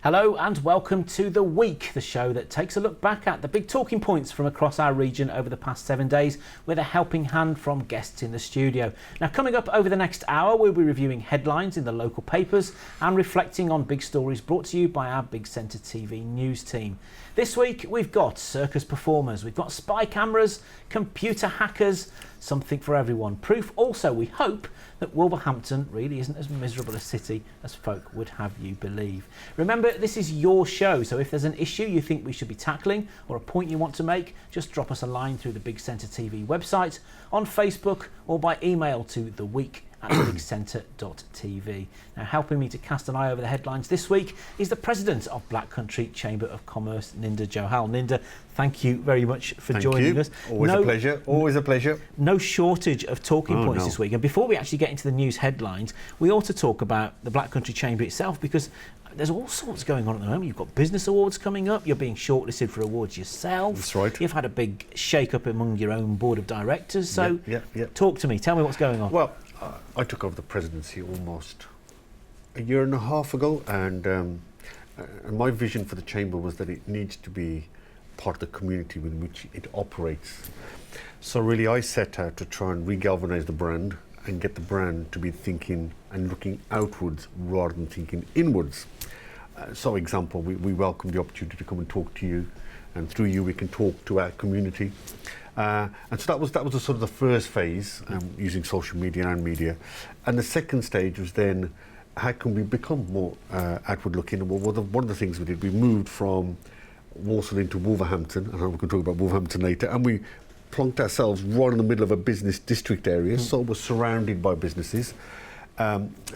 Hello and welcome to The Week, the show that takes a look back at the big talking points from across our region over the past 7 days with a helping hand from guests in the studio. Now, coming up over the next hour, we'll be reviewing headlines in the local papers and reflecting on big stories brought to you by our Big Centre TV news team. This week, we've got circus performers, we've got spy cameras, computer hackers, something for everyone. Proof also, we hope, that Wolverhampton really isn't as miserable a city as folk would have you believe. Remember, this is your show, so if there's an issue you think we should be tackling or a point you want to make, just drop us a line through the Big Centre TV website, on Facebook, or by email to theweek@bigcentre.tv. Now, helping me to cast an eye over the headlines this week is the President of Black Country Chamber of Commerce, Ninder Johal. Ninder, thank you very much for joining us. Always a pleasure. Always a pleasure. No shortage of talking points this week. And before we actually get into the news headlines, we ought to talk about the Black Country Chamber itself, because there's all sorts going on at the moment. You've got business awards coming up. You're being shortlisted for awards yourself. That's right. You've had a big shake-up among your own board of directors. So talk to me. Tell me what's going on. Well, I took over the presidency almost a year and a half ago, and my vision for the chamber was that it needs to be part of the community with which it operates. So really I set out to try and re-galvanise the brand and get the brand to be thinking and looking outwards rather than thinking inwards. So example, we welcome the opportunity to come and talk to you, and through you we can talk to our community. And so that was the sort of the first phase, using social media and media. And the second stage was then, how can we become more outward looking? And one of the things we did, we moved from Walsall into Wolverhampton, and we can talk about Wolverhampton later, and we plonked ourselves right in the middle of a business district area, so we're surrounded by businesses.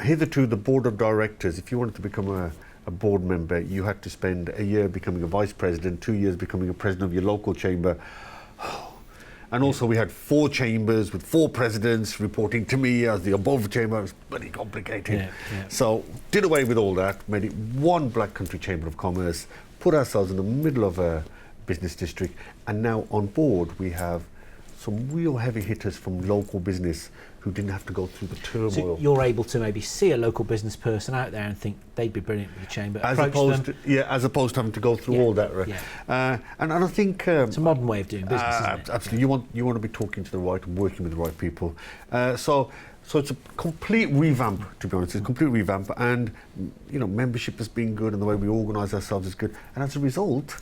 Hitherto, the board of directors, if you wanted to become a board member, you had to spend a year becoming a vice president, 2 years becoming a president of your local chamber. And also we had 4 chambers with 4 presidents reporting to me as the above chamber. It was bloody complicated. So did away with all that, made it one Black Country Chamber of Commerce, put ourselves in the middle of a business district, and now on board we have some real heavy hitters from local business who didn't have to go through the turmoil. So you're able to maybe see a local business person out there and think they'd be brilliant with the chamber, as opposed to having to go through all that. And I think it's a modern way of doing business, isn't it? Absolutely. You want to be talking to the right and working with the right people. So it's a complete revamp, to be honest. It's a complete revamp, and membership has been good, and the way we organise ourselves is good. And as a result,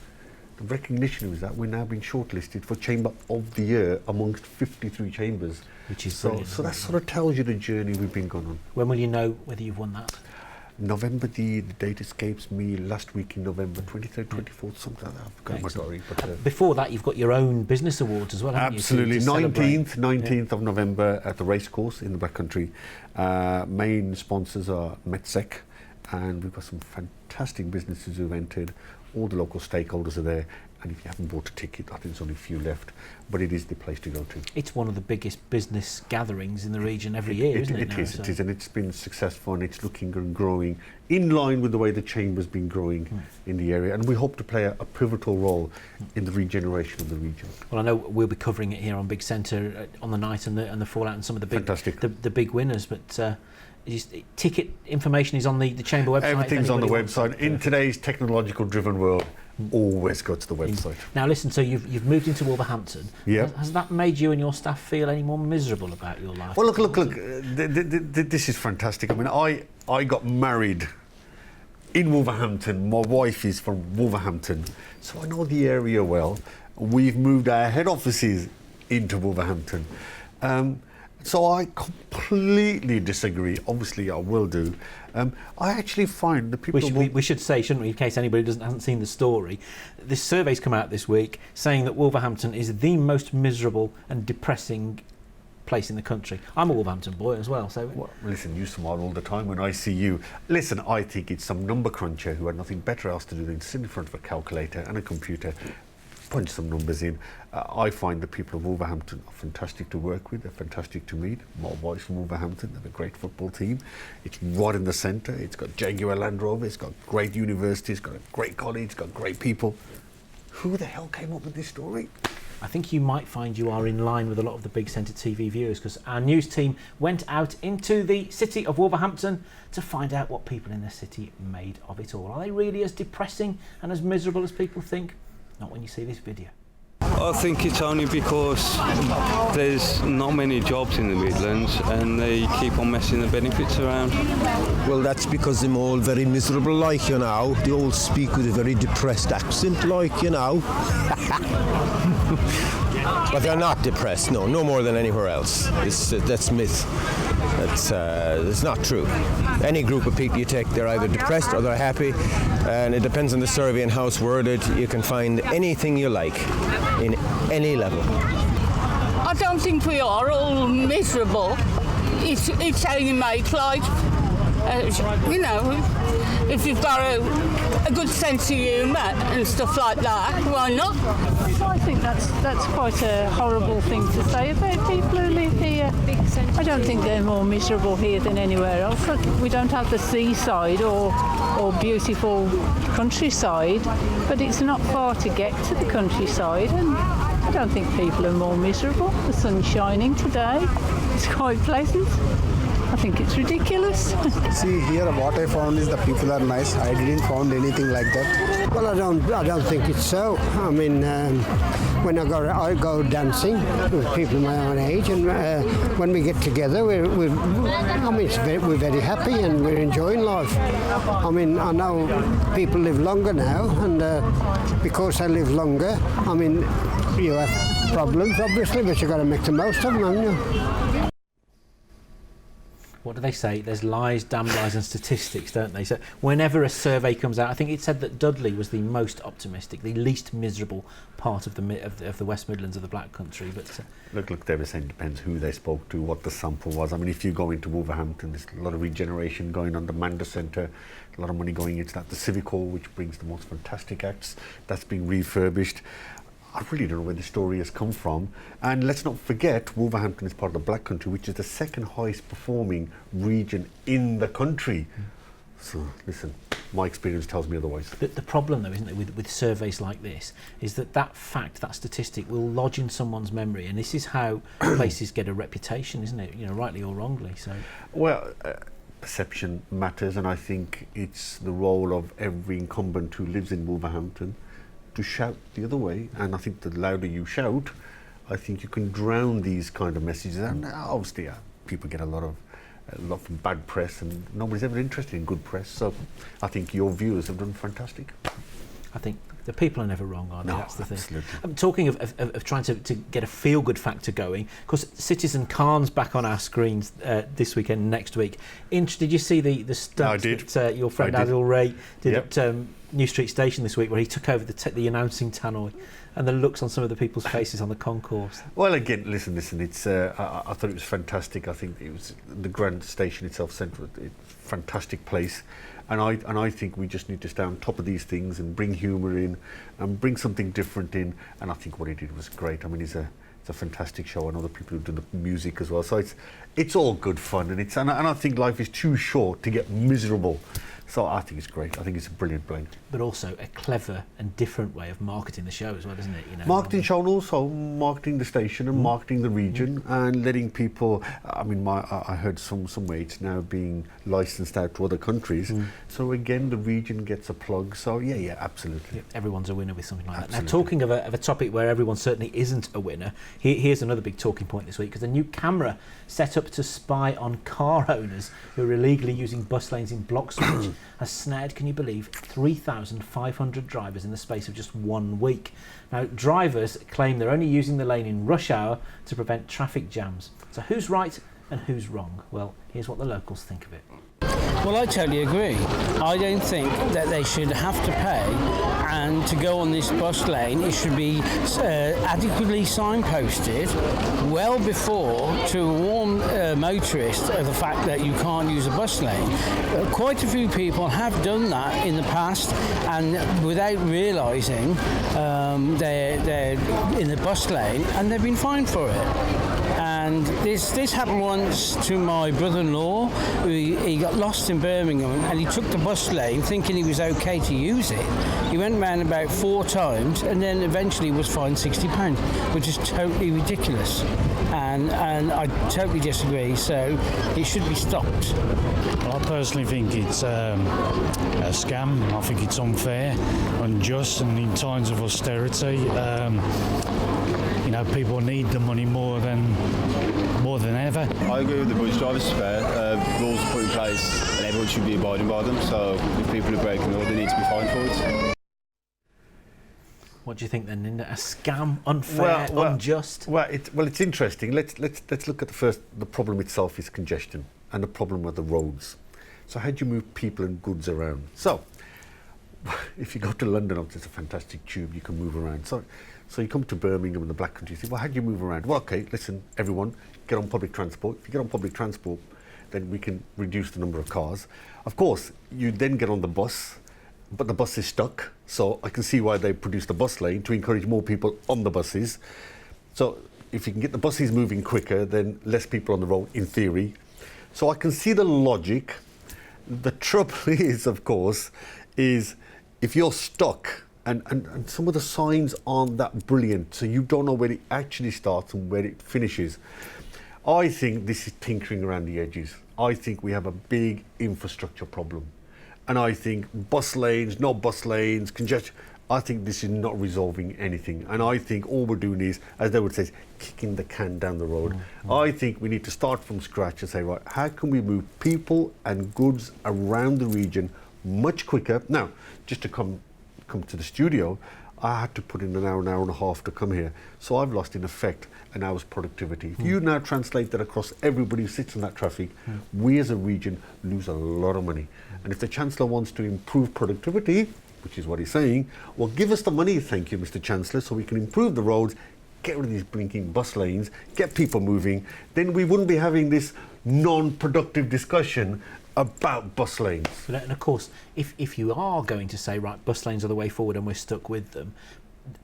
the recognition is that we're now being shortlisted for Chamber of the Year amongst 53 chambers. Which is so that sort of tells you the journey we've been going on. When will you know whether you've won that? November, the date escapes me, last week in November, 23rd, 24th, something like that. I've forgotten my diary. Before that, you've got your own business awards as well, haven't absolutely. you? Absolutely. 19th of November at the racecourse in the Black Country. Main sponsors are Metsec, and we've got some fantastic businesses who've entered. All the local stakeholders are there, and if you haven't bought a ticket, I think there's only a few left, but it is the place to go to. It's one of the biggest business gatherings in the region every year, isn't it? It is, and it's been successful, and it's looking and growing in line with the way the chamber's been growing in the area, and we hope to play a pivotal role in the regeneration of the region. Well, I know we'll be covering it here on Big Centre on the night and the fallout and some of the big the big winners, but ticket information is on the chamber website. Everything's on the website. In today's technological driven world, always go to the website. Now listen, so you've moved into Wolverhampton. Has that made you and your staff feel any more miserable about your life? Well, look, this is fantastic. I mean, I got married in Wolverhampton. My wife is from Wolverhampton, so I know the area well. We've moved our head offices into Wolverhampton. So I completely disagree. Obviously, I will do. I actually find the people... We should say, shouldn't we, in case anybody hasn't seen the story, this survey's come out this week saying that Wolverhampton is the most miserable and depressing place in the country. I'm a Wolverhampton boy as well, so... Well, listen, you smile all the time when I see you. Listen, I think it's some number cruncher who had nothing better else to do than sit in front of a calculator and a computer, punch some numbers in. I find the people of Wolverhampton are fantastic to work with, they're fantastic to meet. My wife's from Wolverhampton, they have a great football team. It's right in the centre, it's got Jaguar Land Rover, it's got great universities, it's got a great college, it's got great people. Who the hell came up with this story? I think you might find you are in line with a lot of the big centre TV viewers, because our news team went out into the city of Wolverhampton to find out what people in the city made of it all. Are they really as depressing and as miserable as people think? Not when you see this video. I think it's only because there's not many jobs in the Midlands and they keep on messing the benefits around. Well, that's because they're all very miserable, like, you know. They all speak with a very depressed accent, like, you know. But they're not depressed, no more than anywhere else. That's myth. It's not true. Any group of people you take, they're either depressed or they're happy, and it depends on the survey and how it's worded. You can find anything you like in any level. I don't think we are all miserable. It's how you make life. You know, if you've got a good sense of humour and stuff like that, why not? I think that's quite a horrible thing to say about people who live here. I don't think they're more miserable here than anywhere else. We don't have the seaside or beautiful countryside, but it's not far to get to the countryside, and I don't think people are more miserable. The sun's shining today. It's quite pleasant. I think it's ridiculous. See, here what I found is the people are nice. I didn't found anything like that. Well, I don't think it's so. I mean, when I go dancing with people my own age, and when we get together, we're very happy and we're enjoying life. I mean, I know people live longer now, and because I live longer, I mean, you have problems obviously, but you got to make the most of them, haven't you? What do they say? There's lies, damn lies and statistics, don't they? So whenever a survey comes out, I think it said that Dudley was the most optimistic, the least miserable part of the West Midlands of the Black Country. But Look, they were saying it depends who they spoke to, what the sample was. I mean, if you go into Wolverhampton, there's a lot of regeneration going on. The Manda Centre, a lot of money going into that. The Civic Hall, which brings the most fantastic acts, that's being refurbished. I really don't know where the story has come from. And let's not forget, Wolverhampton is part of the Black Country, which is the second highest performing region in the country. So, listen, my experience tells me otherwise. The problem, though, isn't it, with surveys like this, is that fact, that statistic, will lodge in someone's memory, and this is how places get a reputation, isn't it? You know, rightly or wrongly. So, well, perception matters, and I think it's the role of every incumbent who lives in Wolverhampton to shout the other way. And I think the louder you shout, I think you can drown these kind of messages. And obviously, people get a lot from bad press, and nobody's ever interested in good press. So I think your viewers have done fantastic. I think the people are never wrong, are they? No, that's the thing. absolutely. I'm talking of trying to get a feel-good factor going, because Citizen Khan's back on our screens this weekend, next week. Did you see the stunt that your friend Adil Ray did at New Street Station this week, where he took over the announcing tannoy, and the looks on some of the people's faces on the concourse? Well, again, listen. It's I thought it was fantastic. I think it was the Grand Station itself, central, fantastic place. And I think we just need to stay on top of these things and bring humour in and bring something different in. And I think what he did was great. I mean, it's a fantastic show, and other people who've done the music as well. So it's all good fun, and I think life is too short to get miserable. So I think it's great. I think it's a brilliant blend. But also a clever and different way of marketing the show as well, isn't it? You know, marketing show, and also marketing the station and marketing the region and letting people. I mean, I heard some mates now being licensed out to other countries. So again, the region gets a plug. So yeah, absolutely. Yeah, everyone's a winner with something like that. Now, talking of a topic where everyone certainly isn't a winner, here's another big talking point this week, because a new camera set up to spy on car owners who are illegally using bus lanes in Bloxwich has snared, can you believe, 3,500 drivers in the space of just 1 week. Now, drivers claim they're only using the lane in rush hour to prevent traffic jams. So who's right and who's wrong? Well, here's what the locals think of it. Well, I totally agree. I don't think that they should have to pay, and to go on this bus lane, it should be adequately signposted well before to warn motorists of the fact that you can't use a bus lane. Quite a few people have done that in the past, and without realising they're in the bus lane, and they've been fined for it. And this happened once to my brother-in-law. He got lost in Birmingham and he took the bus lane thinking he was okay to use it. He went round about 4 times and then eventually was fined £60, which is totally ridiculous. And I totally disagree, so it should be stopped. Well, I personally think it's a scam. I think it's unfair, unjust, and in times of austerity, people need the money more than ever. I agree with the bus drivers. Fair. Rules are put in place, and everyone should be abiding by them. So if people are breaking the law, they need to be fined for it. What do you think then, Linda? A scam, unfair, unjust? Well, it's interesting. Let's look at the problem itself is congestion, and the problem are the roads. So how do you move people and goods around? So if you go to London, it's a fantastic tube, you can move around. So you come to Birmingham and the Black Country, you say, well, how do you move around? Well, okay, listen, everyone, get on public transport. If you get on public transport, then we can reduce the number of cars. Of course, you then get on the bus, but the bus is stuck. So I can see why they produced the bus lane, to encourage more people on the buses. So if you can get the buses moving quicker, then less people on the road, in theory. So I can see the logic. The trouble is, of course, is if you're stuck and some of the signs aren't that brilliant, so you don't know where it actually starts and where it finishes. I think this is tinkering around the edges. I think we have a big infrastructure problem. And I think bus lanes, not bus lanes, congestion, I think this is not resolving anything. And I think all we're doing is, as they would say, kicking the can down the road. I think we need to start from scratch and say, right, how can we move people and goods around the region much quicker? Now, just to come to the studio, I had to put in an hour and a half to come here. So I've lost, in effect, an hour's productivity. If you now translate that across everybody who sits in that traffic, we as a region lose a lot of money. And if the Chancellor wants to improve productivity, which is what he's saying, well, give us the money, thank you, Mr. Chancellor, so we can improve the roads, get rid of these blinking bus lanes, get people moving. Then we wouldn't be having this non-productive discussion about bus lanes. And of course, if you are going to say, right, bus lanes are the way forward and we're stuck with them,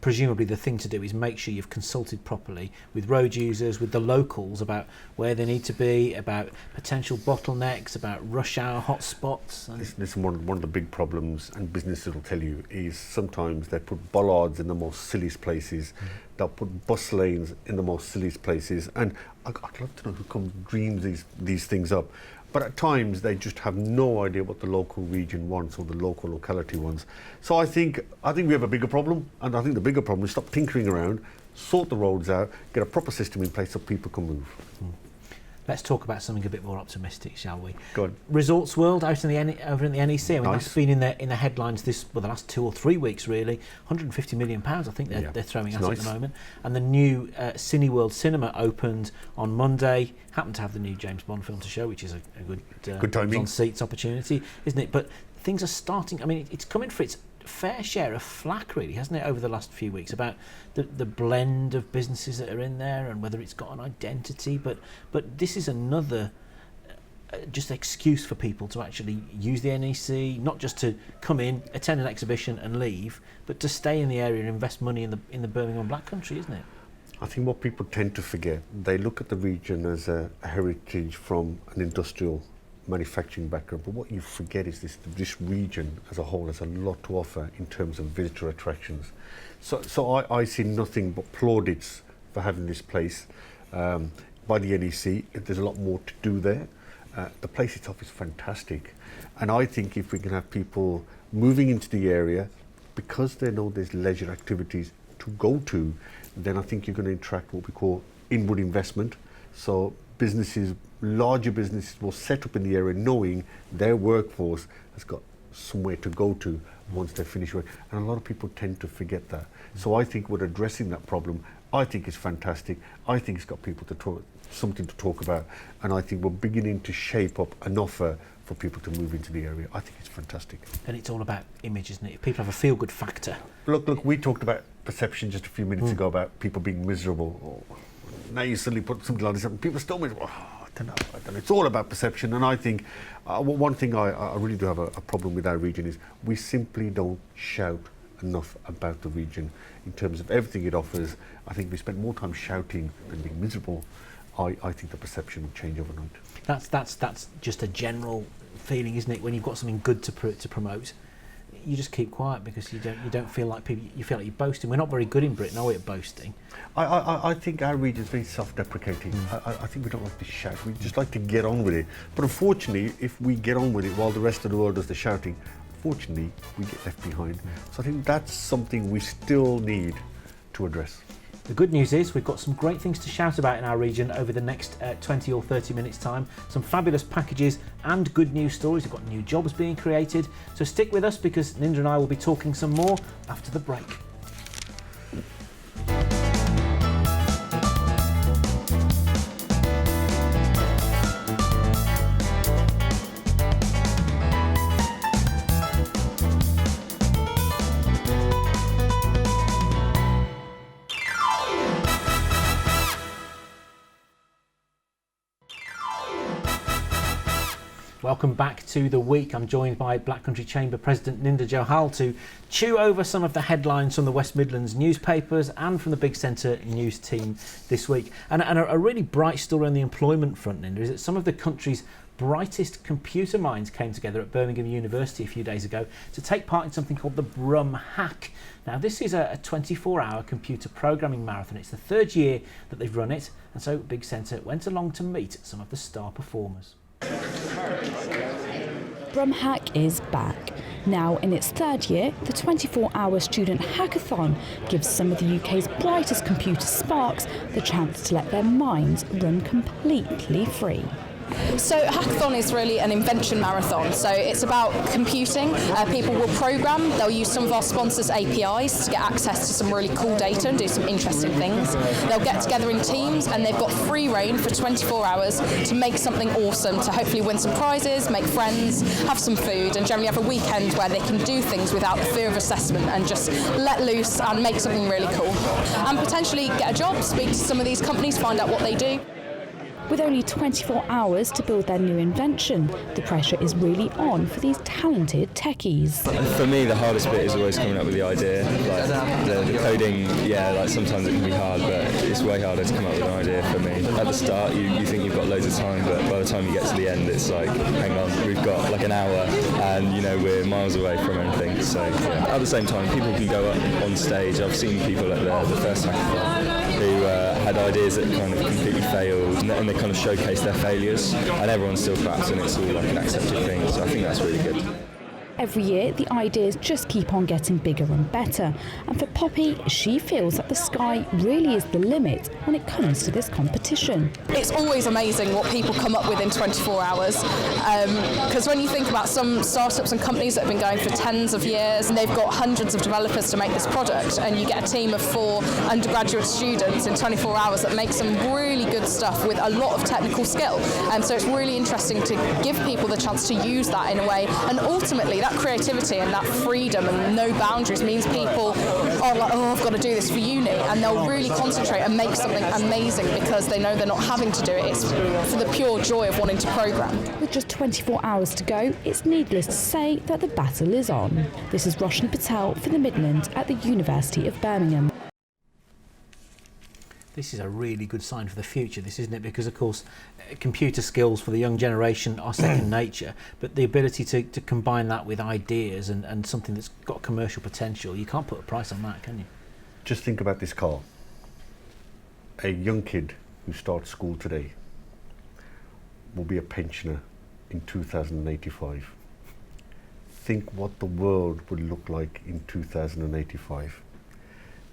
presumably the thing to do is make sure you've consulted properly with road users, with the locals, about where they need to be, about potential bottlenecks, about rush hour hotspots. This is one of the big problems, and businesses will tell you, is sometimes they put bollards in the most silliest places. They'll put bus lanes in the most silliest places, and I'd love to know who dreams these things up. But at times they just have no idea what the local region wants or the local locality wants. So I think we have a bigger problem, and I think the bigger problem is stop tinkering around, sort the roads out, get a proper system in place so people can move. Let's talk about something a bit more optimistic, shall we? Go on. Resorts World over in the NEC. I mean, Nice. that's been in the headlines the last 2 or 3 weeks, really. £150 million, I think they're throwing at it at the moment. And the new Cineworld Cinema opened on Monday. Happened to have the new James Bond film to show, which is a good timing. on seats opportunity, isn't it? But things are starting. I mean, it's coming for its fair share of flack, really, hasn't it, over the last few weeks, about the blend of businesses that are in there and whether it's got an identity. But this is another just excuse for people to actually use the NEC, not just to come in, attend an exhibition and leave, but to stay in the area and invest money in the Birmingham Black Country, isn't it? I think what people tend to forget, they look at the region as a heritage from an industrial manufacturing background, but what you forget is this region as a whole has a lot to offer in terms of visitor attractions. So I see nothing but plaudits for having this place by the NEC. There's a lot more to do there. The place itself is fantastic, and I think if we can have people moving into the area because they know there's leisure activities to go to, then I think you're going to attract what we call inward investment. So businesses, larger businesses, will set up in the area knowing their workforce has got somewhere to go to once they finish work. And a lot of people tend to forget that. So I think we're addressing that problem. I think it's fantastic. I think it's got people something to talk about. And I think we're beginning to shape up an offer for people to move into the area. I think it's fantastic. And it's all about image, isn't it? If people have a feel-good factor. Look, we talked about perception just a few minutes ago about people being miserable. Now you suddenly put something like this up and people are still miserable. I don't know. It's all about perception. And I think one thing I really do have a problem with our region is we simply don't shout enough about the region in terms of everything it offers. I think we spend more time shouting than being miserable. I think the perception will change overnight. That's just a general feeling, isn't it? When you've got something good to promote, you just keep quiet because you don't feel like people. You feel like you're boasting. We're not very good in Britain, are we, at boasting? I think our region is very self-deprecating. I think we don't like to shout. We just like to get on with it. But unfortunately, if we get on with it while the rest of the world does the shouting, unfortunately, we get left behind. So I think that's something we still need to address. The good news is we've got some great things to shout about in our region over the next 20 or 30 minutes time. Some fabulous packages and good news stories. We've got new jobs being created. So stick with us because Ninda and I will be talking some more after the break. Welcome back to The Week. I'm joined by Black Country Chamber President Ninda Johal to chew over some of the headlines from the West Midlands newspapers and from the Big Centre news team this week. And a really bright story on the employment front, Ninda, is that some of the country's brightest computer minds came together at Birmingham University a few days ago to take part in something called the Brum Hack. Now, this is a 24-hour computer programming marathon. It's the third year that they've run it, and so Big Centre went along to meet some of the star performers. Brum Hack is back. Now in its third year, the 24-hour student hackathon gives some of the UK's brightest computer sparks the chance to let their minds run completely free. So a hackathon is really an invention marathon. So it's about computing. People will program. They'll use some of our sponsors' APIs to get access to some really cool data and do some interesting things. They'll get together in teams and they've got free reign for 24 hours to make something awesome, to hopefully win some prizes, make friends, have some food, and generally have a weekend where they can do things without the fear of assessment and just let loose and make something really cool. And potentially get a job, speak to some of these companies, find out what they do. With only 24 hours to build their new invention, the pressure is really on for these talented techies. For me, the hardest bit is always coming up with the idea. Like the coding, like sometimes it can be hard, but it's way harder to come up with an idea for me. At the start, you think you've got loads of time, but by the time you get to the end, it's like, hang on, we've got like an hour, and we're miles away from anything. So at the same time, people can go up on stage. I've seen people at the first hackathon who had ideas that kind of completely failed, and they kind of showcase their failures, and everyone still claps, and it's all like an accepted thing. So I think that's really good. Every year, the ideas just keep on getting bigger and better. And for Poppy, she feels that the sky really is the limit when it comes to this competition. It's always amazing what people come up with in 24 hours. Because when you think about some startups and companies that have been going for tens of years, and they've got hundreds of developers to make this product, and you get a team of 4 undergraduate students in 24 hours that make some really good stuff with a lot of technical skill. And so it's really interesting to give people the chance to use that in a way, and ultimately that creativity and that freedom and no boundaries means people are like, oh, I've got to do this for uni, and they'll really concentrate and make something amazing because they know they're not having to do it. It's for the pure joy of wanting to program. With just 24 hours to go, it's needless to say that the battle is on. This is Roshni Patel for the Midlands at the University of Birmingham. This is a really good sign for the future, this, isn't it? Because, of course, computer skills for the young generation are second nature, but the ability to combine that with ideas and something that's got commercial potential, you can't put a price on that, can you? Just think about this, Carl. A young kid who starts school today will be a pensioner in 2085. Think what the world would look like in 2085.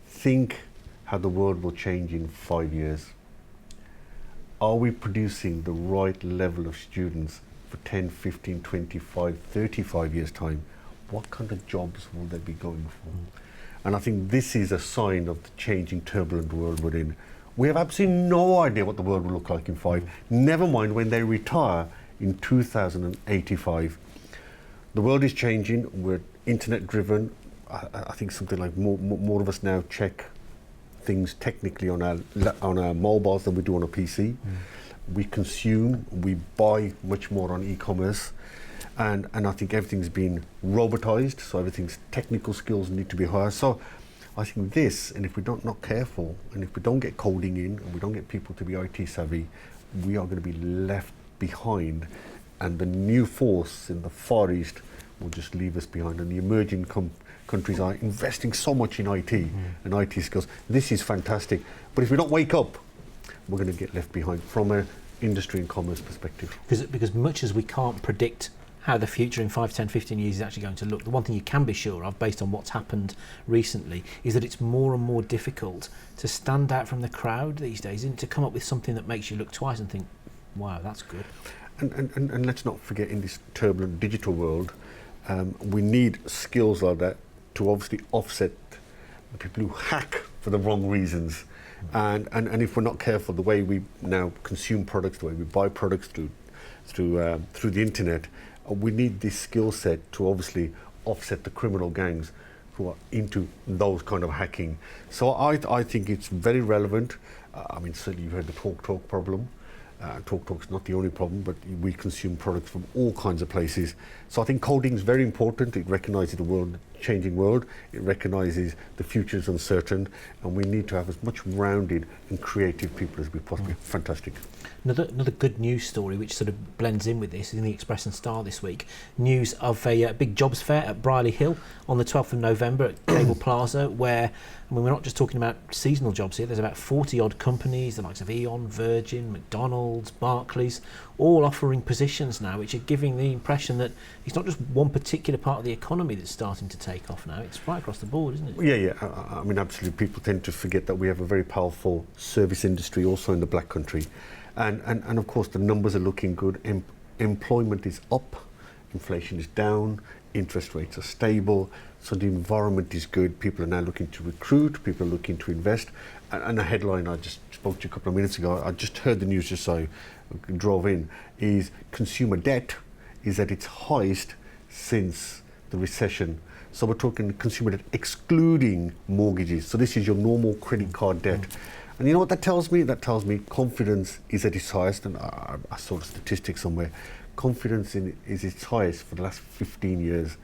Think how the world will change in 5 years. Are we producing the right level of students for 10, 15, 25, 35 years time? What kind of jobs will they be going for? And I think this is a sign of the changing, turbulent world we're in. We have absolutely no idea what the world will look like in 5, never mind when they retire in 2085. The world is changing, we're internet driven. I think something like more of us now check things technically on our mobiles than we do on a PC. We consume, we buy much more on e-commerce, and I think everything's been robotized, so everything's technical skills need to be higher. So I think this, and if we're not careful, and if we don't get coding in, and we don't get people to be IT savvy, we are going to be left behind, and the new force in the Far East will just leave us behind. And the emerging countries are investing so much in IT and IT skills. This is fantastic, but if we don't wake up, we're going to get left behind from an industry and commerce perspective. Because much as we can't predict how the future in 5, 10, 15 years is actually going to look, the one thing you can be sure of, based on what's happened recently, is that it's more and more difficult to stand out from the crowd these days and to come up with something that makes you look twice and think, wow, that's good. And let's not forget, in this turbulent digital world, we need skills like that to obviously offset the people who hack for the wrong reasons. And if we're not careful, the way we now consume products, the way we buy products through the internet, we need this skill set to obviously offset the criminal gangs who are into those kind of hacking. So I think it's very relevant. I mean, certainly you've heard the TalkTalk problem. TalkTalk's not the only problem, but we consume products from all kinds of places. So I think coding is very important. It recognises the changing world. It recognises the future is uncertain, and we need to have as much rounded and creative people as we possibly. Fantastic. Another good news story which sort of blends in with this is in the Express and Star this week. News of a big jobs fair at Brierley Hill on the 12th of November at Cable Plaza, where, I mean, we're not just talking about seasonal jobs here. There's about 40 odd companies, the likes of Eon, Virgin, McDonald's, Barclays, all offering positions now, which are giving the impression that it's not just one particular part of the economy that's starting to take off now. It's right across the board, isn't it? Yeah. I mean, absolutely. People tend to forget that we have a very powerful service industry also in the Black Country. And of course, the numbers are looking good. Employment is up, inflation is down, interest rates are stable, so the environment is good. People are now looking to recruit, people are looking to invest. And a headline I just spoke to you a couple of minutes ago, I just heard the news just so I drove in, is consumer debt is at its highest since the recession. So we're talking consumer debt excluding mortgages. So this is your normal credit card debt. And you know what that tells me? That tells me confidence is at its highest, and I saw the statistics somewhere. Confidence is its highest for the last 15 years.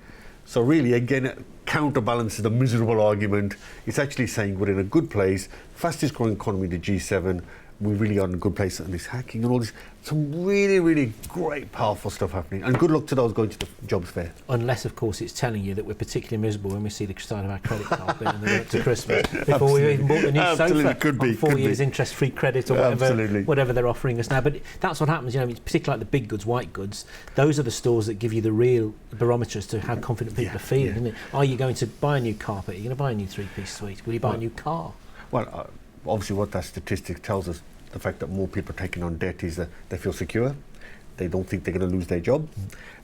So really, again, it counterbalances the miserable argument. It's actually saying we're in a good place, fastest growing economy in the G7, we really are in a good place, and this hacking and all this, some really, really great, powerful stuff happening. And good luck to those going to the jobs fair. Unless, of course, it's telling you that we're particularly miserable when we see the side of our credit card bill and the run to Christmas before we even bought the new sofa on 4 years interest-free credit or whatever they're offering us now. But that's what happens, you know, particularly like the big goods, white goods. Those are the stores that give you the real barometer as to how confident people are feeling, isn't it? Are you going to buy a new carpet? Are you going to buy a new three-piece suite? Will you buy a new car? Well, obviously what that statistic tells us, the fact that more people are taking on debt, is that they feel secure. They don't think they're going to lose their job.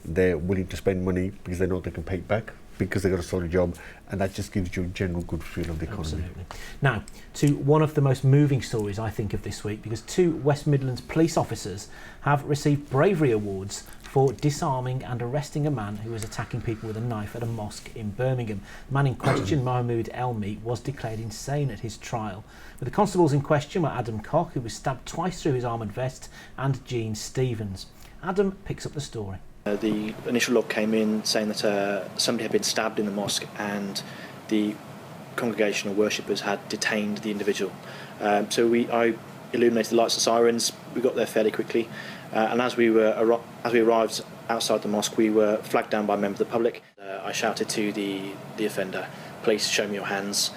They're willing to spend money because they know they can pay it back because they've got a solid job, and that just gives you a general good feel of the economy. Absolutely. Now, to one of the most moving stories, I think, of this week, because 2 West Midlands police officers have received bravery awards for disarming and arresting a man who was attacking people with a knife at a mosque in Birmingham. The man in question, Mahmoud Elmi, was declared insane at his trial. But the constables in question were Adam Cock, who was stabbed twice through his armoured vest, and Gene Stevens. Adam picks up the story. The initial log came in saying that somebody had been stabbed in the mosque and the congregational worshippers had detained the individual. So I illuminated the lights and sirens. We got there fairly quickly, and as we arrived outside the mosque, we were flagged down by a member of the public. I shouted to the offender, "Please show me your hands."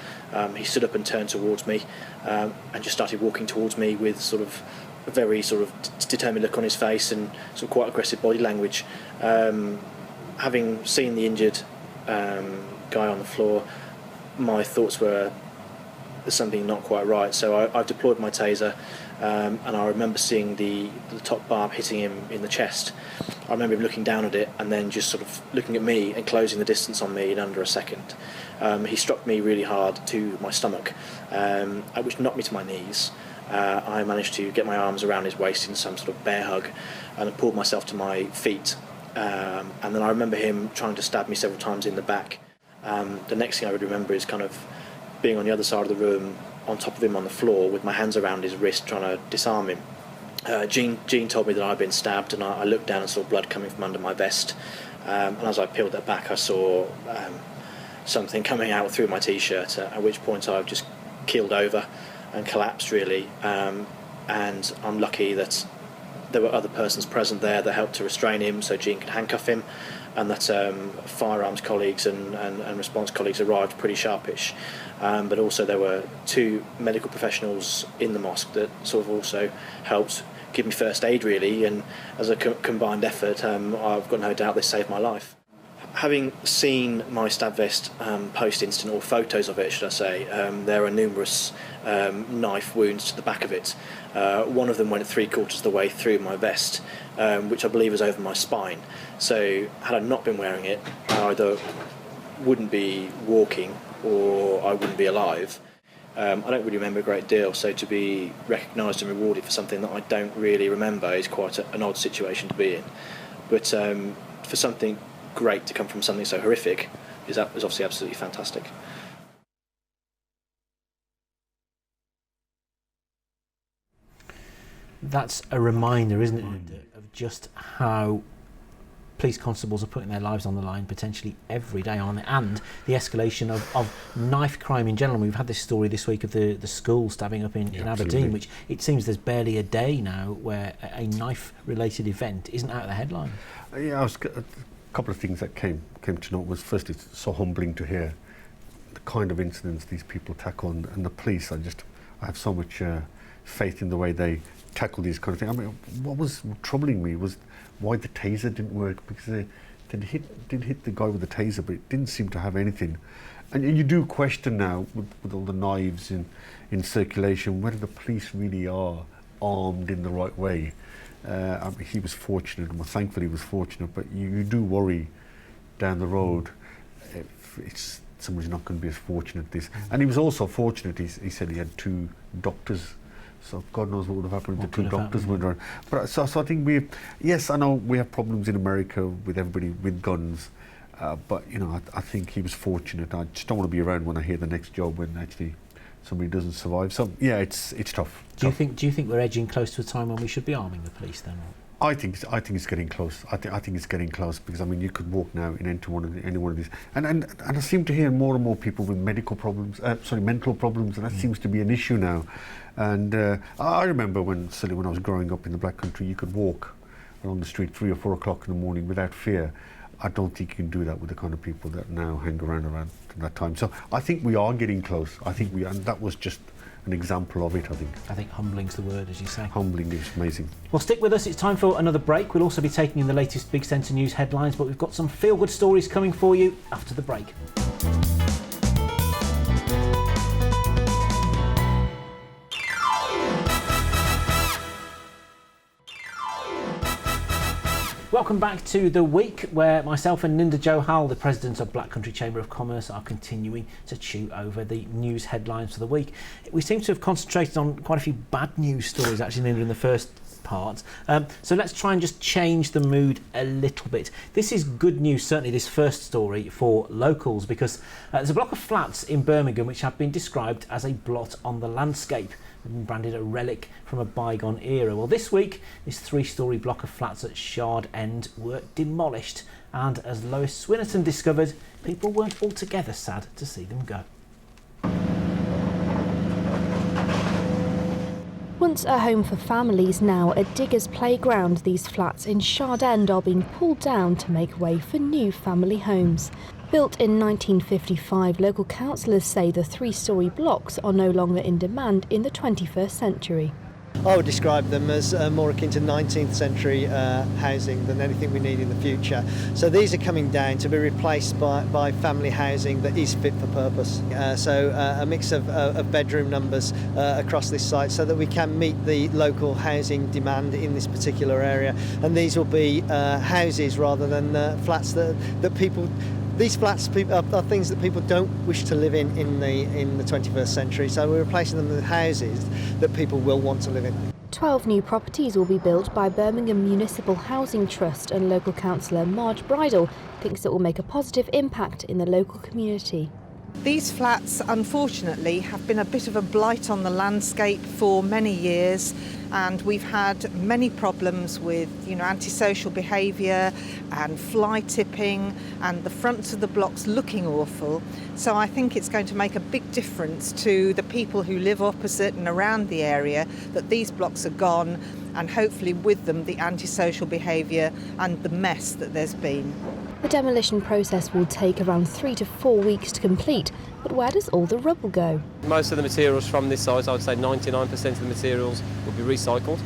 He stood up and turned towards me, and just started walking towards me with sort of a very sort of determined look on his face and some quite aggressive body language. Having seen the injured guy on the floor, my thoughts were there's something not quite right. So I've deployed my taser, and I remember seeing the top barb hitting him in the chest. I remember him looking down at it and then just sort of looking at me and closing the distance on me in under a second. He struck me really hard to my stomach, which knocked me to my knees. I managed to get my arms around his waist in some sort of bear hug, and I pulled myself to my feet. And then I remember him trying to stab me several times in the back. The next thing I would remember is kind of being on the other side of the room, on top of him on the floor, with my hands around his wrist, trying to disarm him. Gene told me that I'd been stabbed, and I looked down and saw blood coming from under my vest. And as I peeled that back, I saw something coming out through my t-shirt, at which point I've just keeled over and collapsed really, and I'm lucky that there were other persons present there that helped to restrain him so Jean could handcuff him, and that firearms colleagues and response colleagues arrived pretty sharpish, but also there were 2 medical professionals in the mosque that sort of also helped give me first aid really, and as a combined effort I've got no doubt they saved my life. Having seen my stab vest post-incident, or photos of it should I say, there are numerous knife wounds to the back of it. One of them went 3/4 of the way through my vest, which I believe is over my spine. So had I not been wearing it, I either wouldn't be walking or I wouldn't be alive. I don't really remember a great deal, so to be recognised and rewarded for something that I don't really remember is quite an odd situation to be in. But for something great to come from something so horrific is obviously absolutely fantastic. That's a reminder, isn't it, of just how police constables are putting their lives on the line potentially every day on it, and the escalation of knife crime in general. We've had this story this week of the school stabbing up in Aberdeen, which it seems there's barely a day now where a knife-related event isn't out of the headlines. Yeah, a couple of things that came to note was, first, it's so humbling to hear the kind of incidents these people tackle, and the police. I have so much faith in the way they tackle these kind of things. I mean, what was troubling me was why the taser didn't work, because they did hit the guy with the taser, but it didn't seem to have anything. And you do question now, with all the knives in circulation, whether the police really are armed in the right way. I mean, he was fortunate, and thankfully he was fortunate, but you do worry down the road if somebody's not going to be as fortunate as this. And he was also fortunate, he said he had 2 doctors, so God knows what would have happened if the 2 doctors went around. But so I think yes, I know we have problems in America with everybody with guns, but you know, I think he was fortunate. I just don't want to be around when I hear the next job when actually somebody doesn't survive. So yeah, it's tough. Do you think we're edging close to a time when we should be arming the police then? I think it's getting close. I think it's getting close, because I mean, you could walk now into any one of these, and I seem to hear more and more people with mental problems, and that seems to be an issue now. And I remember when I was growing up in the Black Country, you could walk along the street 3 or 4 o'clock in the morning without fear. I don't think you can do that with the kind of people that now hang around that time. So I think we are getting close. And that was just an example of it, I think. Humbling's the word, as you say. Humbling is amazing. Well, stick with us. It's time for another break. We'll also be taking in the latest Big Centre News headlines, but we've got some feel-good stories coming for you after the break. Welcome back to The Week, where myself and Ninda Johal, the President of Black Country Chamber of Commerce, are continuing to chew over the news headlines for the week. We seem to have concentrated on quite a few bad news stories, actually, Ninda, in the first part. So let's try and just change the mood a little bit. This is good news, certainly this first story, for locals, because there's a block of flats in Birmingham which have been described as a blot on the landscape, and branded a relic from a bygone era. Well, this week, this 3-storey block of flats at Shard End were demolished, and as Lois Swinnerton discovered, people weren't altogether sad to see them go. Once a home for families, now a digger's playground, these flats in Shard End are being pulled down to make way for new family homes. Built in 1955, local councillors say the 3-storey blocks are no longer in demand in the 21st century. I would describe them as more akin to 19th century housing than anything we need in the future. So these are coming down to be replaced by family housing that is fit for purpose. So a mix of bedroom numbers across this site so that we can meet the local housing demand in this particular area. And these will be houses rather than flats that people... These flats are things that people don't wish to live in the 21st century, so we're replacing them with houses that people will want to live in. 12 new properties will be built by Birmingham Municipal Housing Trust, and local councillor Marge Bridle thinks it will make a positive impact in the local community. These flats, unfortunately, have been a bit of a blight on the landscape for many years. and we've had many problems with, antisocial behaviour and fly tipping and the fronts of the blocks looking awful. So I think it's going to make a big difference to the people who live opposite and around the area that these blocks are gone, and hopefully with them the antisocial behaviour and the mess that there's been. The demolition process will take around 3 to 4 weeks to complete, but where does all the rubble go? Most of the materials from this site, I would say 99% of the materials will be recycled.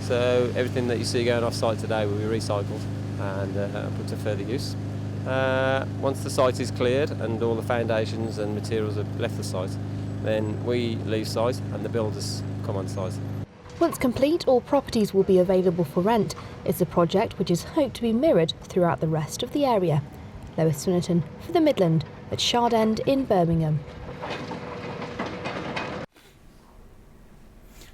So everything that you see going off site today will be recycled and put to further use. Once the site is cleared and all the foundations and materials have left the site, then we leave site and the builders come on site. Once complete, all properties will be available for rent. It's a project which is hoped to be mirrored throughout the rest of the area. Lois Swinnerton for The Midland at Shard End in Birmingham.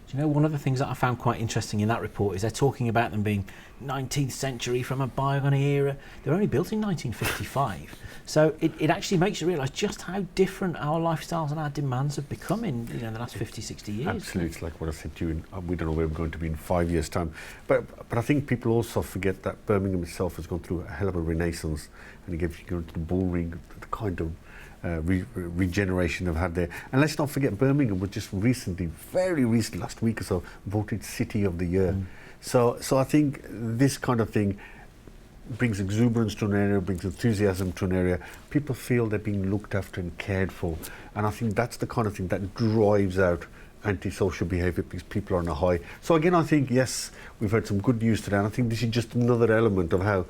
Do you know, one of the things that I found quite interesting in that report is they're talking about them being 19th century from a bygone era. They were only built in 1955. So it actually makes you realise just how different our lifestyles and our demands have become in the last 50, 60 years. Absolutely, it's like what I said to you, we don't know where we're going to be in 5 years' time. But I think people also forget that Birmingham itself has gone through a hell of a renaissance, and if you go to the bull ring, the kind of regeneration they've had there. And let's not forget, Birmingham was just recently, very recently, last week or so, voted City of the Year. So I think this kind of thing brings exuberance to an area, brings enthusiasm to an area. People feel they're being looked after and cared for. And I think that's the kind of thing that drives out antisocial behaviour, because people are on a high. So again, I think, yes, we've heard some good news today, and I think this is just another element of how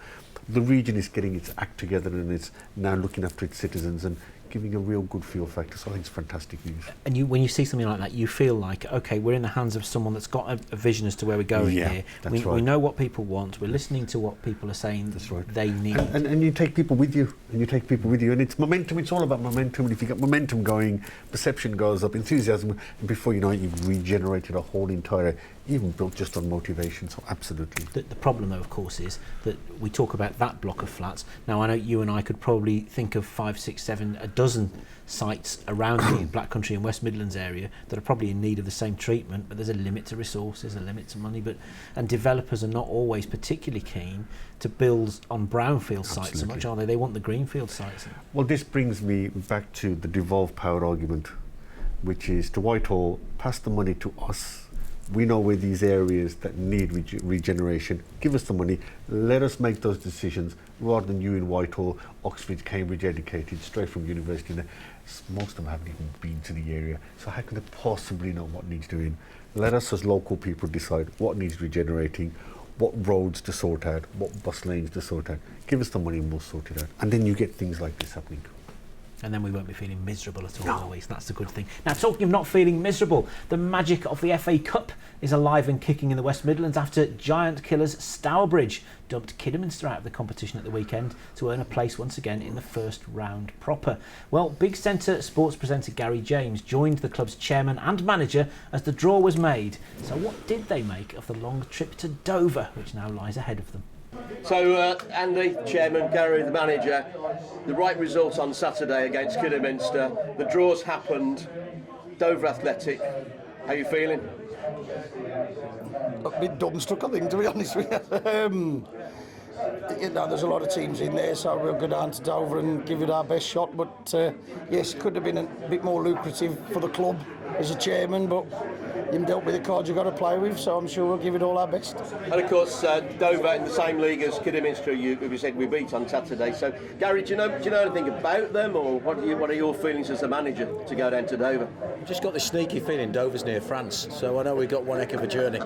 the region is getting its act together and it's now looking after its citizens and giving a real good feel factor. So I think it's fantastic news. And when you see something like that, you feel like, okay, we're in the hands of someone that's got a vision as to where we're going here. We know what people want. We're listening to what people are saying they need. And you take people with you. And it's momentum. It's all about momentum. And if you get momentum going, perception goes up, enthusiasm, and before you know it, you've regenerated a whole entire, even built just on motivation. So absolutely. The problem, though, of course, is that we talk about that block of flats. Now, I know you and I could probably think of 5, 6, 7, a dozen sites around the Black Country and West Midlands area that are probably in need of the same treatment, but there's a limit to resources, a limit to money, and developers are not always particularly keen to build on brownfield sites so much, are they? They want the greenfield sites. Well, this brings me back to the devolved power argument, which is to Whitehall, pass the money to us. We know where these areas that need regeneration. Give us the money. Let us make those decisions rather than you in Whitehall, Oxford, Cambridge educated, straight from university. Most of them haven't even been to the area. So how can they possibly know what needs doing? Let us as local people decide what needs regenerating, what roads to sort out, what bus lanes to sort out. Give us the money and we'll sort it out. And then you get things like this happening. And then we won't be feeling miserable at all, always. That's the good thing. Now, talking of not feeling miserable, the magic of the FA Cup is alive and kicking in the West Midlands after giant killers Stourbridge dumped Kidderminster out of the competition at the weekend to earn a place once again in the first round proper. Well, Big Centre sports presenter Gary James joined the club's chairman and manager as the draw was made. So what did they make of the long trip to Dover, which now lies ahead of them? So, Andy, chairman, Gary, the manager, the right result on Saturday against Kidderminster. The draws happened. Dover Athletic, how are you feeling? A bit dumbstruck, I think, to be honest with you. There's a lot of teams in there, so we'll go down to Dover and give it our best shot. But yes, it could have been a bit more lucrative for the club as a chairman, but you've dealt with the cards you've got to play with, so I'm sure we'll give it all our best. And of course, Dover in the same league as Kidderminster, you said we beat on Saturday. So, Gary, do you know anything about them, or what are your feelings as a manager to go down to Dover? I've just got this sneaky feeling Dover's near France, so I know we've got one heck of a journey.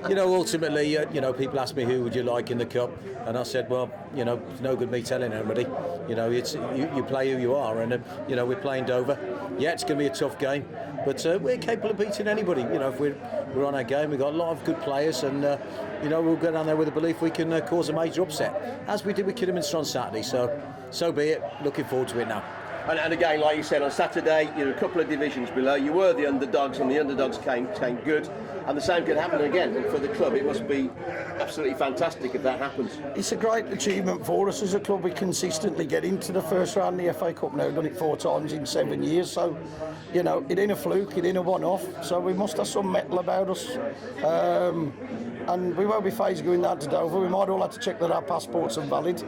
Ultimately, people ask me who would you like in the cup, and I said, well, it's no good me telling anybody. It's you play who you are, and we're playing Dover. Yeah, it's going to be a tough game, but we're capable of beating anybody. If we're on our game, we've got a lot of good players, and we'll go down there with the belief we can cause a major upset, as we did with Kidderminster on Saturday. So be it. Looking forward to it now. And again, like you said, on Saturday, you're a couple of divisions below. You were the underdogs, and the underdogs came good. And the same could happen again. And for the club, it must be absolutely fantastic if that happens. It's a great achievement for us as a club. We consistently get into the first round of the FA Cup now. Done it 4 times in 7 years. So, you know, it ain't a fluke, it ain't a one-off. So we must have some mettle about us. And we won't be phased going down to Dover. We might all have to check that our passports are valid.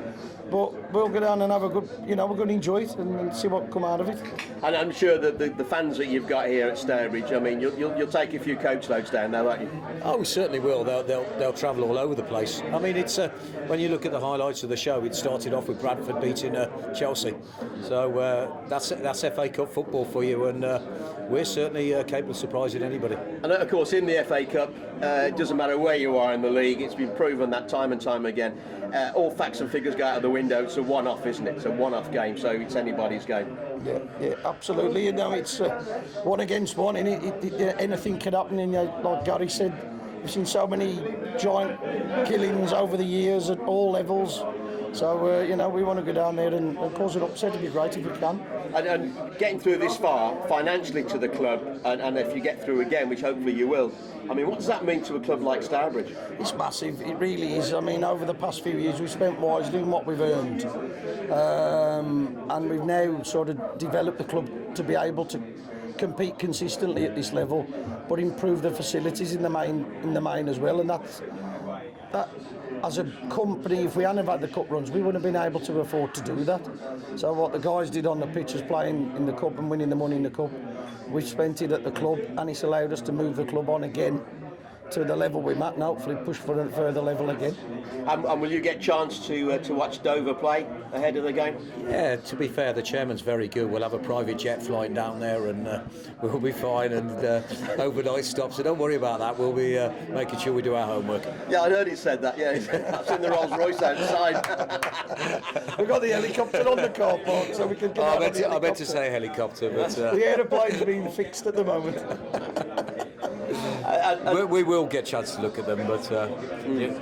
But we'll go down and have a good, you know, we're going to enjoy it and see what come out of it. And I'm sure that the fans that you've got here at Stourbridge, I mean, you'll take a few coach loads down there, won't you? Oh, we certainly will. They'll travel all over the place. I mean, it's when you look at the highlights of the show, it started off with Bradford beating Chelsea. So that's FA Cup football for you, and we're certainly capable of surprising anybody. And of course, in the FA Cup, it doesn't matter where you are in the league. It's been proven that time and time again. All facts and figures go out of the window. It's a one-off, isn't it? It's a one-off game, so it's anybody's game. Yeah, absolutely. You know, it's one against one, and anything can happen. And like Gary said, we've seen so many giant killings over the years at all levels. So, you know, we want to go down there and cause an upset. It'd be great if we can. And getting through this far financially to the club, and if you get through again, which hopefully you will, I mean, what does that mean to a club like Stourbridge? It's massive, it really is. I mean, over the past few years, we've spent wisely in what we've earned. And we've now sort of developed the club to be able to compete consistently at this level, but improve the facilities in the main as well. And that as a company, if we hadn't have had the cup runs, we wouldn't have been able to afford to do that. So what the guys did on the pitch was playing in the cup and winning the money in the cup. We spent it at the club, and it's allowed us to move the club on again to the level we're at, and hopefully push for a further level again. And will you get a chance to watch Dover play ahead of the game? Yeah, to be fair, the chairman's very good. We'll have a private jet flying down there, and we'll be fine, and overnight stop, so don't worry about that. We'll be making sure we do our homework. Yeah, I heard he said that, yeah. I've seen the Rolls Royce outside. We've got the helicopter on the car park, so we can get out on the I meant to say helicopter, but... the aeroplane's being fixed at the moment. We will get a chance to look at them, but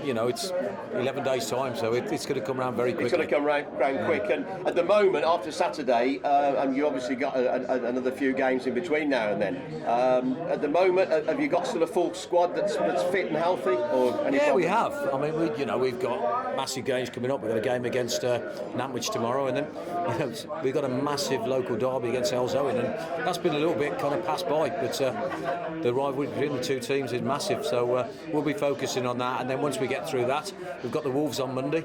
you know, it's 11 days' time, so it's going to come around very quickly. It's going to come round quick, and at the moment, after Saturday, and you obviously got another few games in between now and then. At the moment, have you got still a full squad that's fit and healthy? Or any we have. I mean, we've got massive games coming up. We've got a game against Nantwich tomorrow, and then we've got a massive local derby against Elzowen, and that's been a little bit kind of passed by, but the rivalry between the two teams is massive, so we'll be focusing on that, and then once we get through that, we've got the Wolves on Monday,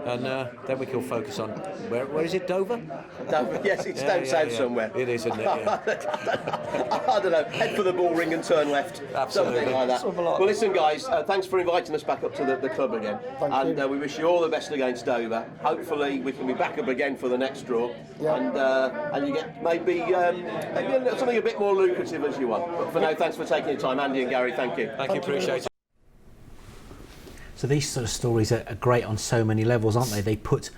and then we can focus on where is it, Dover? Dover, yes, it's down south somewhere. It is, isn't it? Yeah. I don't know, head for the ball ring and turn left. Absolutely. Something like that. Well, listen, guys, thanks for inviting us back up to the club again. Thank you. We wish you all the best against Dover. Hopefully we can be back up again for the next draw, and you get maybe something a bit more lucrative as you want. But for now, thanks for taking your time, Andy and Gary. Thank you. Thank you, appreciate it. So these sort of stories are great on so many levels, aren't they? They put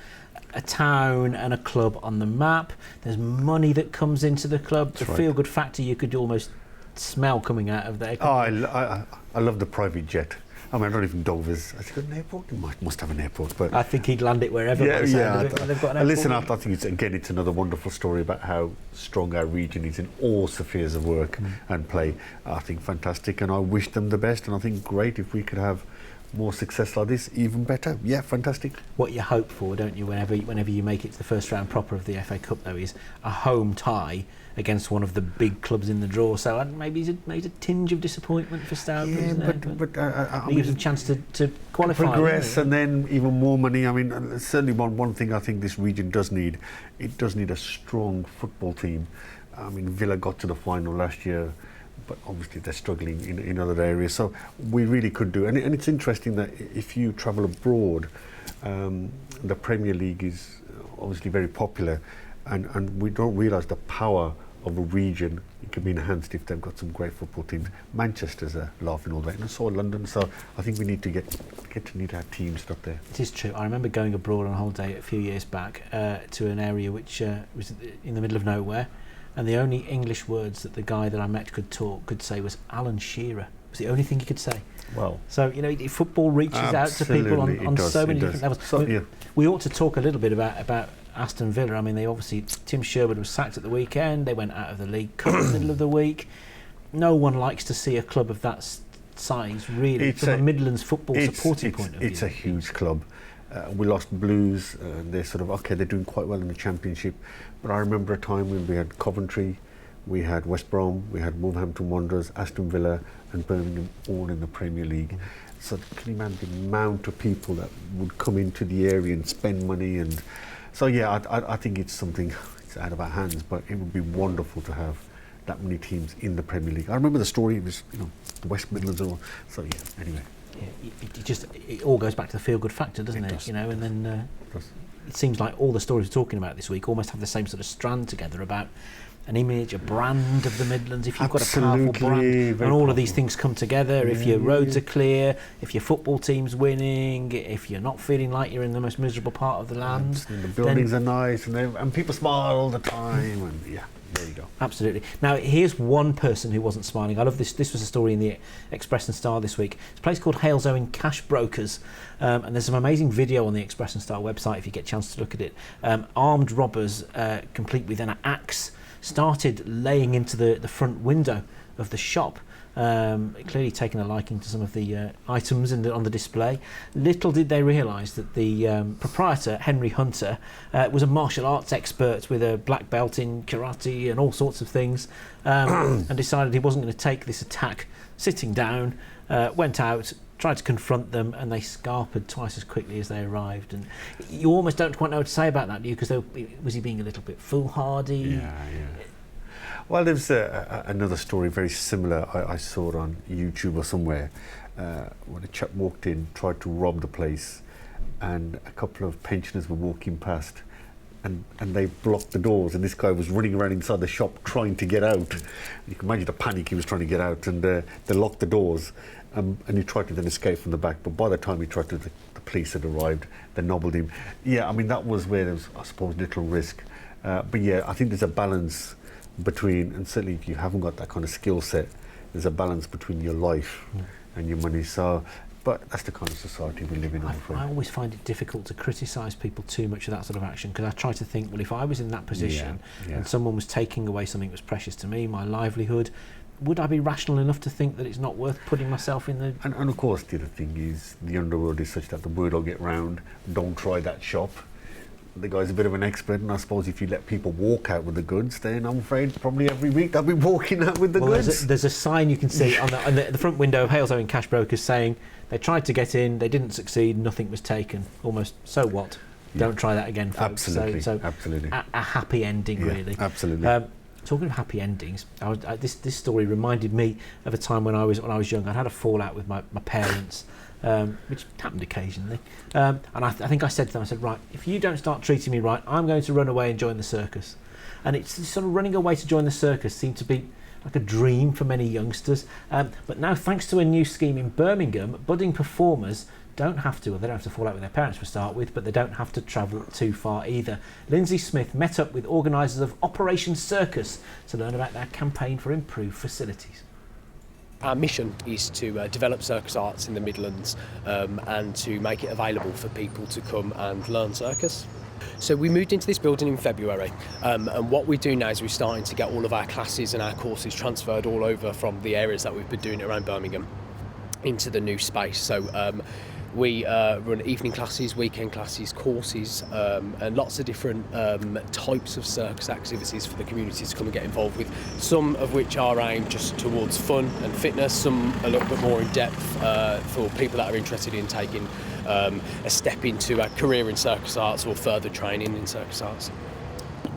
a town and a club on the map. There's money that comes into the club. The feel-good factor you could almost smell coming out of there. Oh, I love the private jet. I mean, not even Dover's. Has it got an airport? It must have an airport, but I think he'd land it wherever. Yeah. They've got an airport. Listen, I think it's another wonderful story about how strong our region is in all spheres of work and play. I think fantastic, and I wish them the best. And I think great if we could have more success like this, even better. Yeah, fantastic. What you hope for, don't you, whenever you make it to the first round proper of the FA Cup, though, is a home tie against one of the big clubs in the draw. So maybe it's a tinge of disappointment for Stourbridge. Yeah, but I gives them a chance to qualify. Progress, and then even more money. I mean, certainly one thing I think this region does need, it does need a strong football team. I mean, Villa got to the final last year, but obviously they're struggling in other areas. So we really could do, and it's interesting that if you travel abroad, the Premier League is obviously very popular, and we don't realise the power of a region. It can be enhanced if they've got some great football teams. Manchester's laughing all the way, and so London. So I think we need to need our teams up there. It is true. I remember going abroad on holiday a few years back to an area which was in the middle of nowhere, and the only English words that the guy that I met could say was Alan Shearer. It was the only thing he could say. Well, so football reaches out to people on so many different levels. So, we ought to talk a little bit about Aston Villa, I mean, they obviously, Tim Sherwood was sacked at the weekend, they went out of the League Cup in the middle of the week. No one likes to see a club of that size, really, from a Midlands football supporting point of view. It's a huge club. We lost Blues, they're sort of, okay, they're doing quite well in the Championship, but I remember a time when we had Coventry, we had West Brom, we had Wolverhampton Wanderers, Aston Villa and Birmingham all in the Premier League. So can you imagine the amount of people that would come into the area and spend money? And so yeah, I think it's something, it's out of our hands, but it would be wonderful to have that many teams in the Premier League. I remember the story, it was, you know, the West Midlands and all. So yeah, anyway. Yeah, it all goes back to the feel-good factor, doesn't it? You know, and then it seems like all the stories we're talking about this week almost have the same sort of strand together about an image, a brand of the Midlands. If you've got a powerful brand, and all of these things come together, if your roads are clear, if your football team's winning, if you're not feeling like you're in the most miserable part of the land, the buildings are nice, and people smile all the time, and yeah. There you go. Absolutely. Now, here's one person who wasn't smiling. I love this. This was a story in the Express and Star this week. It's a place called Halesowen Cash Brokers, and there's some amazing video on the Express and Star website if you get a chance to look at it. Armed robbers, complete with an axe, started laying into the front window of the shop. Clearly taking a liking to some of the items on the display. Little did they realise that the proprietor, Henry Hunter, was a martial arts expert with a black belt in karate and all sorts of things, and decided he wasn't going to take this attack sitting down, went out, tried to confront them, and they scarpered twice as quickly as they arrived. And you almost don't quite know what to say about that, do you? Because was he being a little bit foolhardy? Yeah. Well, there's another story very similar. I saw it on YouTube or somewhere, when a chap walked in, tried to rob the place, and a couple of pensioners were walking past, and they blocked the doors, and this guy was running around inside the shop trying to get out. You can imagine the panic he was trying to get out, and they locked the doors, and he tried to then escape from the back, but by the time he tried to, the police had arrived, they nobbled him. Yeah, I mean, that was where there was, I suppose, little risk. But yeah, I think there's a balance between, and certainly if you haven't got that kind of skill set, there's a balance between your life and your money. So, but that's the kind of society we live in, I'm afraid. I always find it difficult to criticise people too much of that sort of action, because I try to think, well, if I was in that position and someone was taking away something that was precious to me, my livelihood, would I be rational enough to think that it's not worth putting myself in the... And of course, the other thing is, the underworld is such that the word will get round, don't try that shop. The guy's a bit of an expert, and I suppose if you let people walk out with the goods, then I'm afraid probably every week they'll be walking out with the goods. There's a sign you can see on the front window of Halesowen Cash Brokers saying they tried to get in, they didn't succeed, nothing was taken. Almost, so what? Don't try that again, folks. Absolutely, so absolutely. A happy ending, really. Absolutely. Talking of happy endings, this story reminded me of a time when I was young. I had a fallout with my parents. Which happened occasionally, and I think I said to them, I said, right, if you don't start treating me right, I'm going to run away and join the circus. And it's sort of running away to join the circus seemed to be like a dream for many youngsters, but now, thanks to a new scheme in Birmingham, budding performers don't have to, well, they don't have to fall out with their parents to start with, but they don't have to travel too far either. Lindsay Smith met up with organisers of Operation Circus to learn about their campaign for improved facilities. Our mission is to develop circus arts in the Midlands and to make it available for people to come and learn circus. So we moved into this building in February, and what we do now is we're starting to get all of our classes and our courses transferred all over from the areas that we've been doing around Birmingham into the new space. So we run evening classes, weekend classes, courses, and lots of different types of circus activities for the community to come and get involved with, some of which are aimed just towards fun and fitness, some a little bit more in depth for people that are interested in taking a step into a career in circus arts or further training in circus arts.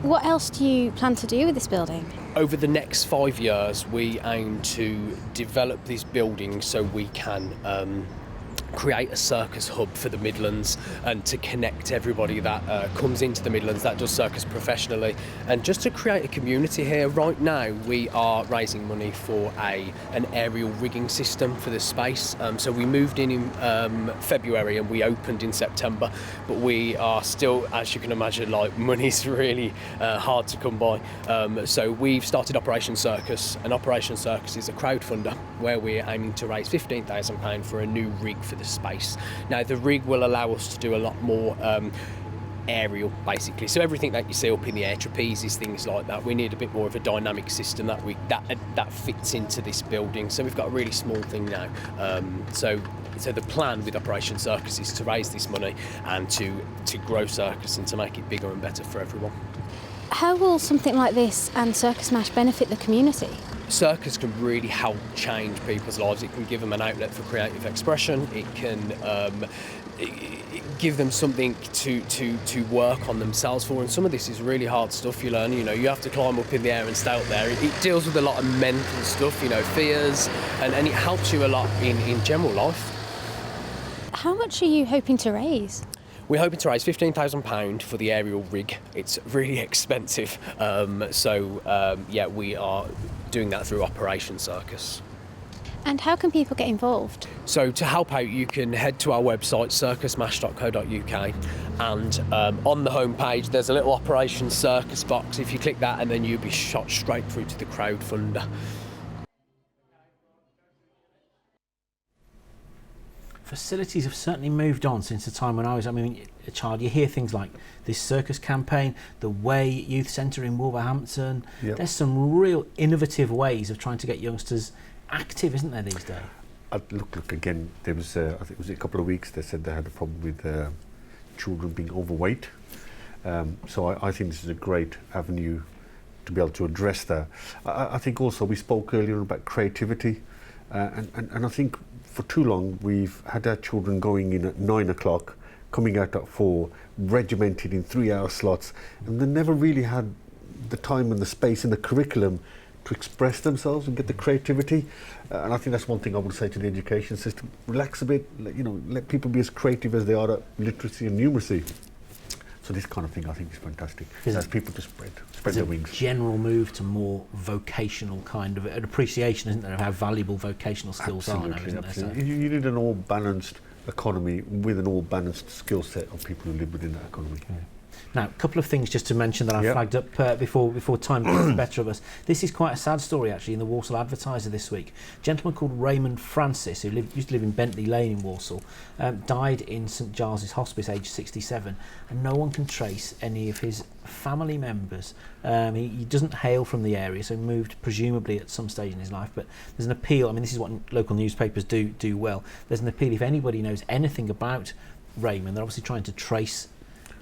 What else do you plan to do with this building? Over the next 5 years, we aim to develop this building so we can create a circus hub for the Midlands and to connect everybody that comes into the Midlands that does circus professionally, and just to create a community here. Right now we are raising money for an aerial rigging system for the space, so we moved in February and we opened in September, but we are still, as you can imagine, like, money's really hard to come by, so we've started Operation Circus, and Operation Circus is a crowdfunder where we're aiming to raise £15,000 for a new rig for the space. Now, the rig will allow us to do a lot more aerial, basically. So everything that you see up in the air, trapezes, things like that, we need a bit more of a dynamic system that fits into this building. So we've got a really small thing now. So the plan with Operation Circus is to raise this money and to grow Circus and to make it bigger and better for everyone. How will something like this and Circus Mash benefit the community? Circus can really help change people's lives. It can give them an outlet for creative expression. It can give them something to work on themselves for. And some of this is really hard stuff you learn. You know, you have to climb up in the air and stay up there. It deals with a lot of mental stuff, you know, fears, and it helps you a lot in general life. How much are you hoping to raise? We're hoping to raise £15,000 for the aerial rig. It's really expensive. We are doing that through Operation Circus. And how can people get involved? So to help out, you can head to our website, circusmash.co.uk, and on the homepage there's a little Operation Circus box. If you click that, and then you'll be shot straight through to the crowdfunder. Facilities have certainly moved on since the time when I was a child. You hear things like this circus campaign, the Way Youth Centre in Wolverhampton. Yep. There's some real innovative ways of trying to get youngsters active, isn't there, these days? Look again, there was, I think it was a couple of weeks, they said they had a problem with children being overweight. So I think this is a great avenue to be able to address that. I think also we spoke earlier about creativity, and I think for too long we've had our children going in at 9 o'clock, coming out at 4, regimented in 3-hour slots, and they never really had the time and the space in the curriculum to express themselves and get the creativity. And I think that's one thing I would say to the education system: relax a bit, let people be as creative as they are at literacy and numeracy. So this kind of thing I think is fantastic. It allows people to spread their wings. There's a general move to more vocational kind of an appreciation, isn't there, of how valuable vocational skills are now, isn't there? So You need an all-balanced economy with an all-balanced skill set of people who live within that economy. Yeah. Now, a couple of things just to mention that I flagged up before time gets the better of us. This is quite a sad story, actually, in the Walsall Advertiser this week. A gentleman called Raymond Francis, who used to live in Bentley Lane in Walsall, died in St Giles's Hospice, aged 67, and no one can trace any of his family members. He doesn't hail from the area, so he moved presumably at some stage in his life, but there's an appeal. I mean, this is what local newspapers do well. There's an appeal if anybody knows anything about Raymond. They're obviously trying to trace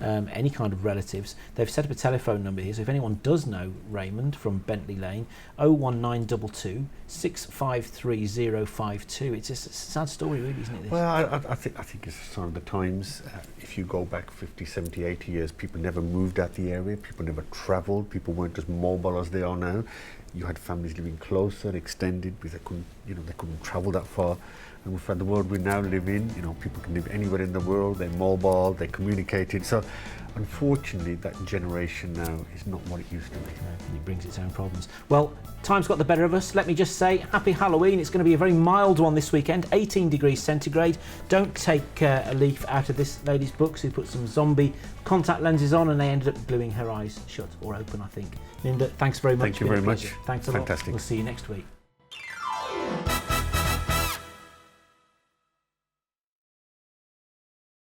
any kind of relatives. They've set up a telephone number here, so if anyone does know Raymond from Bentley Lane, 01922 653 052. It's a sad story, really, isn't it? This? Well, I think it's a sign of the times. If you go back 50, 70, 80 years, people never moved out the area, people never travelled, people weren't as mobile as they are now. You had families living closer, extended, because they couldn't travel that far. And we've had the world we now live in, people can live anywhere in the world, they're mobile, they're communicated. So unfortunately that generation now is not what it used to be. And it brings its own problems. Well, time's got the better of us. Let me just say, happy Halloween. It's going to be a very mild one this weekend, 18 degrees centigrade. Don't take a leaf out of this lady's books who put some zombie contact lenses on and they ended up gluing her eyes shut or open, I think. Linda, thanks very much. Thank you very much. Thanks a lot. Fantastic. We'll see you next week.